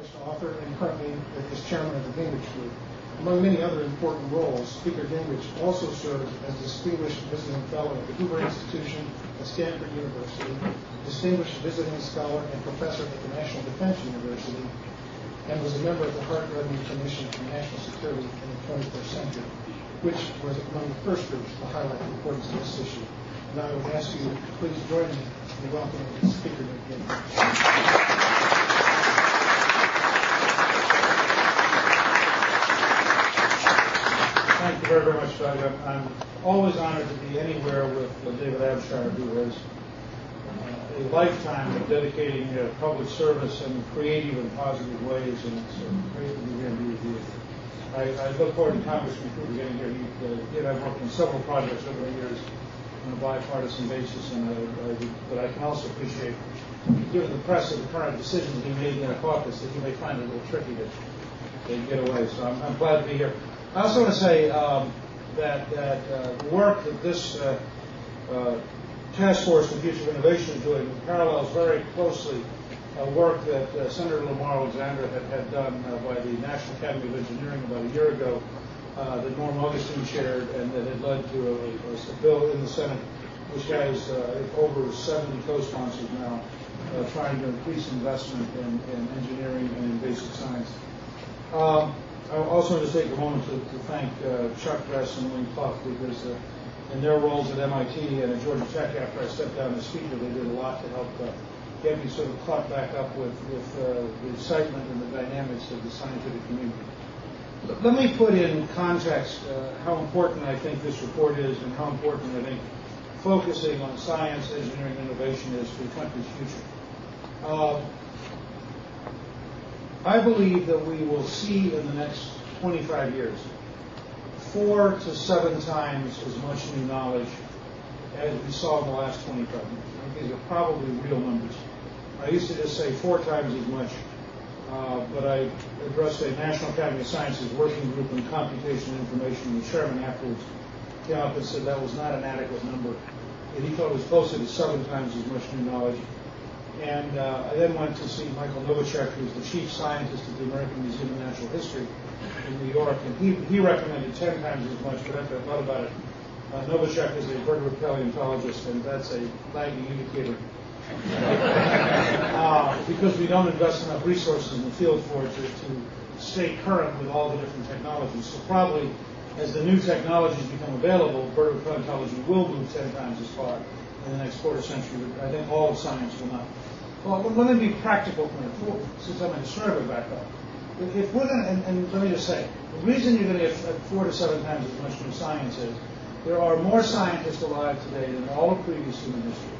professional author and currently is chairman of the Gingrich Group. Among many other important roles, Speaker Gingrich also serves as Distinguished Visiting Fellow at the Hoover Institution at Stanford University, Distinguished Visiting Scholar and Professor at the National Defense University, and was a member of the Hart Revenue Commission for National Security in the 21st century, which was among the first groups to highlight the importance of this issue. And I would ask you to please join me in welcoming Speaker Newt Gingrich. Thank you very, very much, Doug. I'm always honored to be anywhere with David Abshire, who has a lifetime of dedicating public service in creative and positive ways, and it's great to be here and be with you. I look forward to Congressman Cooper getting here. He and I have worked on several projects over the years on a bipartisan basis, but I can also appreciate, given the press of the current decisions he made in a caucus, that he may find it a little tricky to get away. So I'm glad to be here. I also want to say that the work that this Task Force on Future Innovation is doing parallels very closely work that Senator Lamar Alexander had done by the National Academy of Engineering about a year ago, that Norm Augustine chaired, and that had led to a bill in the Senate which has over 70 co-sponsors now, trying to increase investment in engineering and in basic science. I also want to take a moment to thank Chuck Gress and Wayne Pluck, because in their roles at MIT and at Georgia Tech after I stepped down as speaker, they did a lot to help get me sort of caught back up with the excitement and the dynamics of the scientific community. Let me put in context how important I think this report is, and how important I think focusing on science, engineering, and innovation is for the country's future. I believe that we will see in the next 25 years 4 to 7 times as much new knowledge as we saw in the last 25 years. I think these are probably real numbers. I used to just say 4 times as much, but I addressed a National Academy of Sciences working group in computation and information, and the chairman afterwards came up and said that was not an adequate number, and he thought it was closer to 7 times as much new knowledge. And I then went to see Michael Novacek, who's the chief scientist at the American Museum of Natural History in New York, and he recommended 10 times as much, but after I thought about it, Novacek is a vertebrate paleontologist, and that's a lagging indicator. Because we don't invest enough resources in the field for it to stay current with all the different technologies. So probably as the new technologies become available, vertebrate paleontology will move 10 times as far in the next quarter century. I think all of science will not. Well, let me be practical for it, since I'm in a survey background. If we're going to, and let me just say, the reason you're going to get 4 to 7 times as much new science is there are more scientists alive today than all of previous human history.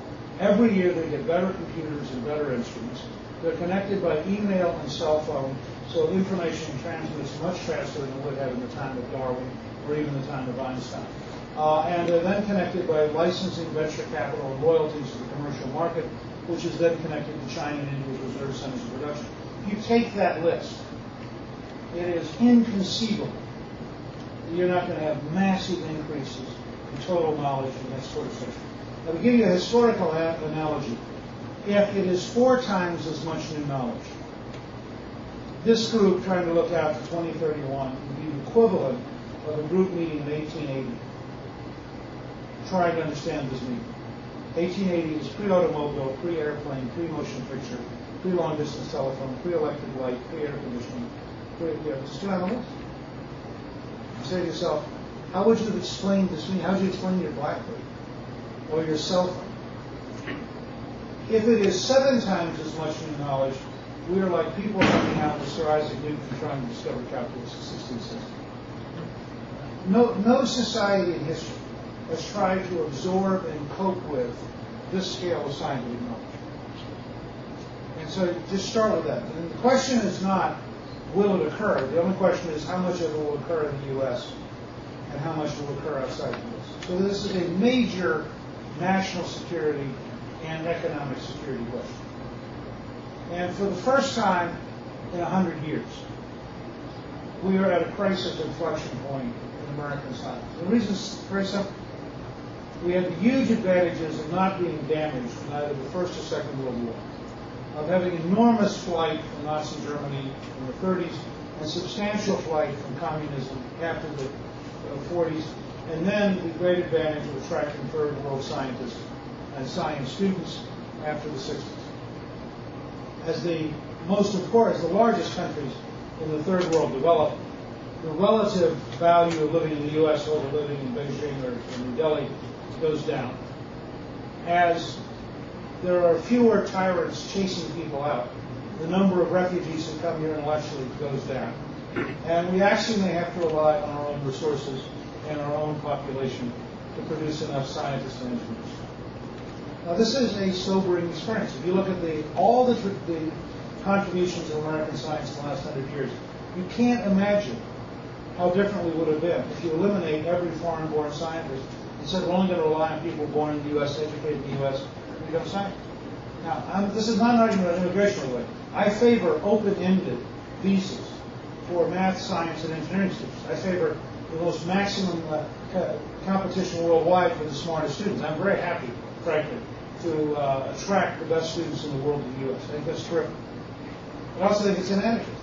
Every year they get better computers and better instruments. They're connected by email and cell phone, so information transmits much faster than it would have in the time of Darwin or even the time of Einstein. And they're then connected by licensing, venture capital, and royalties to the commercial market, which is then connected to China and India's reserve centers of production. If you take that list, it is inconceivable that you're not going to have massive increases in total knowledge in the next quarter century. Now, to give you a historical analogy, if it is 4 times as much new knowledge, this group trying to look out to 2031 would be the equivalent of a group meeting in 1880, trying to understand this meeting. 1880 is pre-automobile, pre-airplane, pre-motion picture, pre-long-distance telephone, pre-electric light, pre-air conditioning. Just go down the list. You say to yourself, how would you have explained this meeting? How would you explain your BlackBerry or your cell phone? If it is 7 times as much new knowledge, we are like people hanging out with Sir Isaac Newton trying to discover calculus in 1660. No society in history has tried to absorb and cope with this scale of scientific knowledge. And so just start with that. And the question is not, will it occur? The only question is how much of it will occur in the U.S. and how much will occur outside the U.S. So this is a major national security and economic security question. And for the first time in 100 years, we are at a crisis inflection point in American science. The reason is very simple. We had the huge advantages of not being damaged in either the First or Second World War. of having enormous flight from Nazi Germany in the 30s and substantial flight from communism after the 40s, and then the great advantage of attracting third world scientists and science students after the 60s. As the largest countries in the third world develop, the relative value of living in the U.S. over living in Beijing or in New Delhi goes down. As there are fewer tyrants chasing people out, the number of refugees who come here intellectually goes down. And we actually may have to rely on our own resources and our own population to produce enough scientists and engineers. Now, this is a sobering experience. If you look at all the contributions of American science in the last 100 years, you can't imagine how different we would have been if you eliminate every foreign-born scientist and said we're only going to rely on people born in the U.S., educated in the U.S., and become scientists. Now, this is not an argument about immigration, by the way. I favor open-ended visas for math, science, and engineering students. I favor the most maximum competition worldwide for the smartest students. I'm very happy, frankly, to attract the best students in the world to the U.S. I think that's terrific. But I also think it's inadequate.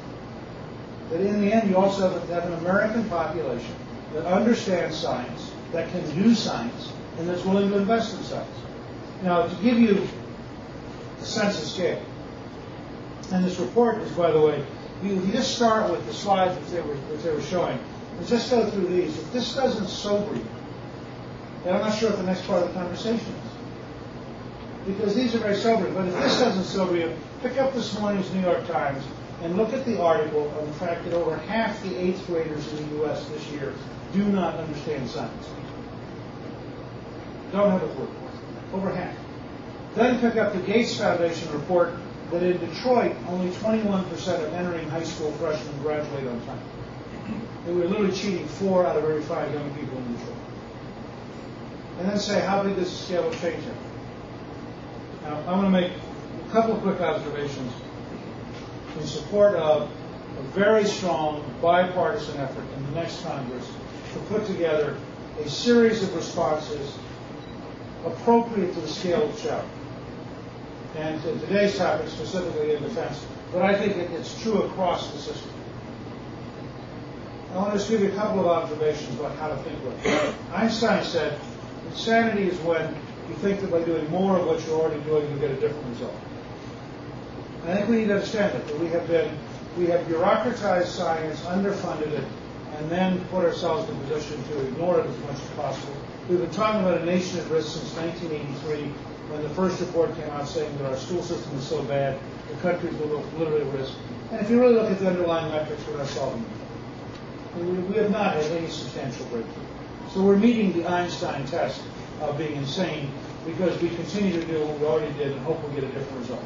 That in the end, you also have to have an American population that understands science, that can do science, and that's willing to invest in science. Now, to give you a sense of scale, and this report is, by the way, you just start with the slides which they were showing, and just go through these. If this doesn't sober you, then I'm not sure what the next part of the conversation is. Because these are very sobering. But if this doesn't sober you, pick up this morning's New York Times and look at the article on the fact that over half the 8th graders in the U.S. this year do not understand science. Don't have a clue. Over half. Then pick up the Gates Foundation report that in Detroit, only 21% of entering high school freshmen graduate on time. And we're literally cheating 4 out of every 5 young people in Detroit. And then say, how big does the scale of change have? Now, I'm going to make a couple of quick observations in support of a very strong bipartisan effort in the next Congress to put together a series of responses appropriate to the scale of the challenge. And to today's topic, specifically in defense, but I think it's true across the system. I want to just give you a couple of observations about how to think about it. Einstein said, insanity is when you think that by doing more of what you're already doing, you'll get a different result. And I think we need to understand that we have bureaucratized science, underfunded it, and then put ourselves in a position to ignore it as much as possible. We've been talking about a nation at risk since 1983, when the first report came out saying that our school system is so bad, the country's literally at risk. And if you really look at the underlying metrics, we're not solving them. We have not had any substantial breakthrough. So we're meeting the Einstein test of being insane because we continue to do what we already did and hope we'll get a different result.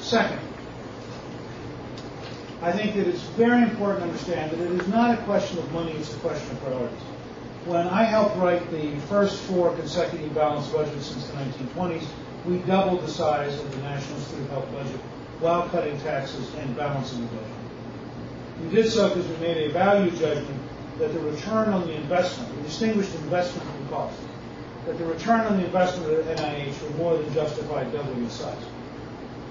Second, I think that it's very important to understand that it is not a question of money, it's a question of priorities. When I helped write the first 4 consecutive balanced budgets since the 1920s, we doubled the size of the National Student Health budget while cutting taxes and balancing the budget. We did so because we made a value judgment that the return on the investment, we distinguished investment from cost, that the return on the investment at NIH would more than justify doubling its size.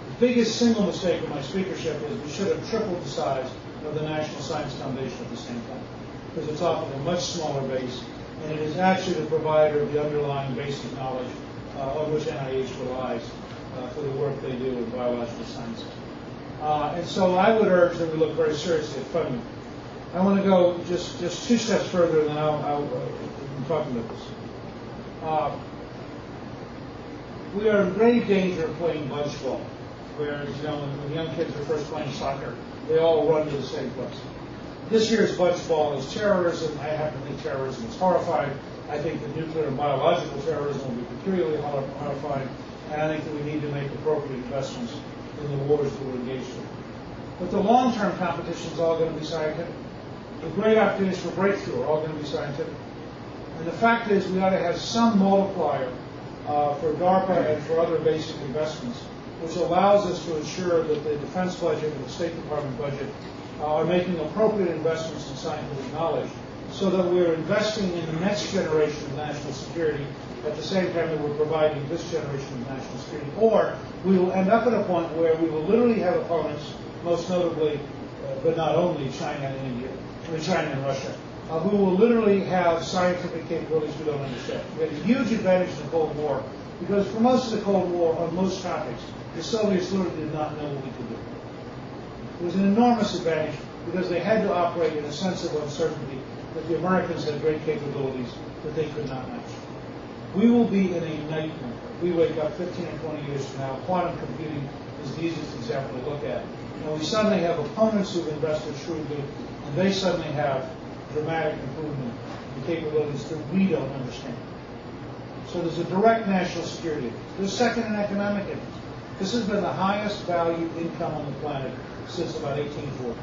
The biggest single mistake of my speakership is we should have tripled the size of the National Science Foundation at the same time, because it's often a much smaller base, and it is actually the provider of the underlying basic knowledge on which NIH relies for the work they do in biological sciences. And so I would urge that we look very seriously at funding. I want to go just 2 steps further, and then I'll talk about this. We are in grave danger of playing budge ball, where, when young kids are first playing soccer, they all run to the same place. This year's budge ball is terrorism. I happen to think terrorism is horrifying. I think that nuclear and biological terrorism will be peculiarly horrifying, and I think that we need to make appropriate investments in the wars that we're engaged in. But the long-term competition is all going to be scientific. The great opportunities for breakthrough are all going to be scientific. And the fact is we ought to have some multiplier for DARPA and for other basic investments, which allows us to ensure that the defense budget and the State Department budget are making appropriate investments in scientific knowledge, so that we're investing in the next generation of national security at the same time that we're providing this generation of national security, or we will end up at a point where we will literally have opponents, most notably, but not only China and India, China and Russia, who will literally have scientific capabilities we don't understand. We had a huge advantage in the Cold War because for most of the Cold War, on most topics, the Soviets literally did not know what we could do. It was an enormous advantage because they had to operate in a sense of uncertainty that the Americans had great capabilities that they could not match. We will be in a nightmare. We wake up 15 or 20 years from now. Quantum computing is the easiest example to look at. And we suddenly have opponents who've invested shrewdly, and they suddenly have dramatic improvement in capabilities that we don't understand. So there's a direct national security interest. There's second, an economic interest. This has been the highest value income on the planet since about 1840.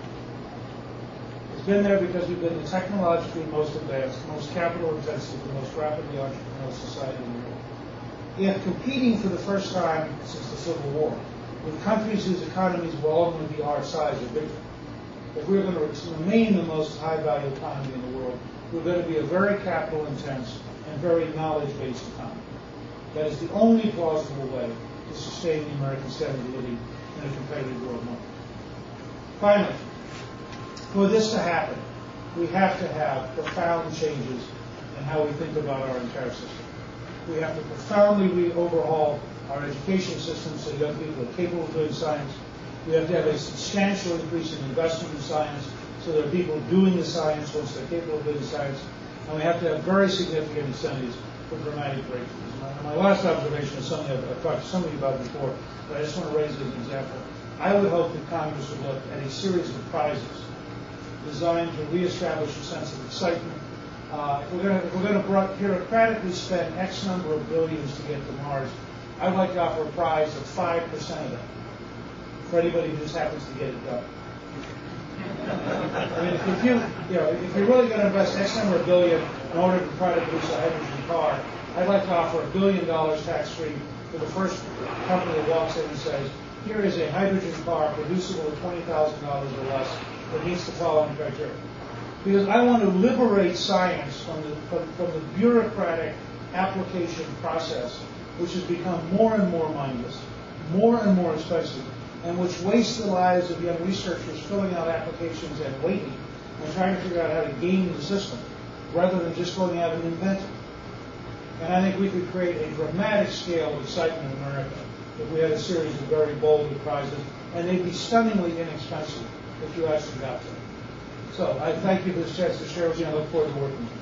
It's been there because we've been the technologically most advanced, most capital intensive, the most rapidly entrepreneurial society in the world. Yet competing for the first time since the Civil War with countries whose economies will ultimately be our size or bigger, if we're going to remain the most high-value economy in the world, we're going to be a very capital-intense and very knowledge-based economy. That is the only plausible way to sustain the American standard of living in a competitive world market. Finally, for this to happen, we have to have profound changes in how we think about our entire system. We have to profoundly overhaul our education system so young people are capable of doing science. We have to have a substantial increase in investment in science so there are people doing the science once they're capable of doing science. And we have to have very significant incentives for dramatic breakthroughs. And my last observation is something I've talked to some of you about before, but I just want to raise it as an example. I would hope that Congress would look at a series of prizes designed to reestablish a sense of excitement. If we're going to bureaucratically spend X number of billions to get to Mars, I'd like to offer a prize of 5% of that for anybody who just happens to get it done. I mean, if you're really going to invest X number of billion in order to try to produce a hydrogen car, I'd like to offer $1 billion tax-free for the first company that walks in and says, here is a hydrogen car producible at $20,000 or less that meets the following criteria. Because I want to liberate science from the bureaucratic application process, which has become more and more mindless, more and more expensive, and which wastes the lives of young researchers filling out applications and waiting and trying to figure out how to game the system, rather than just going out and inventing. And I think we could create a dramatic scale of excitement in America if we had a series of very bold prizes, and they'd be stunningly inexpensive if you actually got them. So I thank you for this chance to share with you, and I look forward to working with you.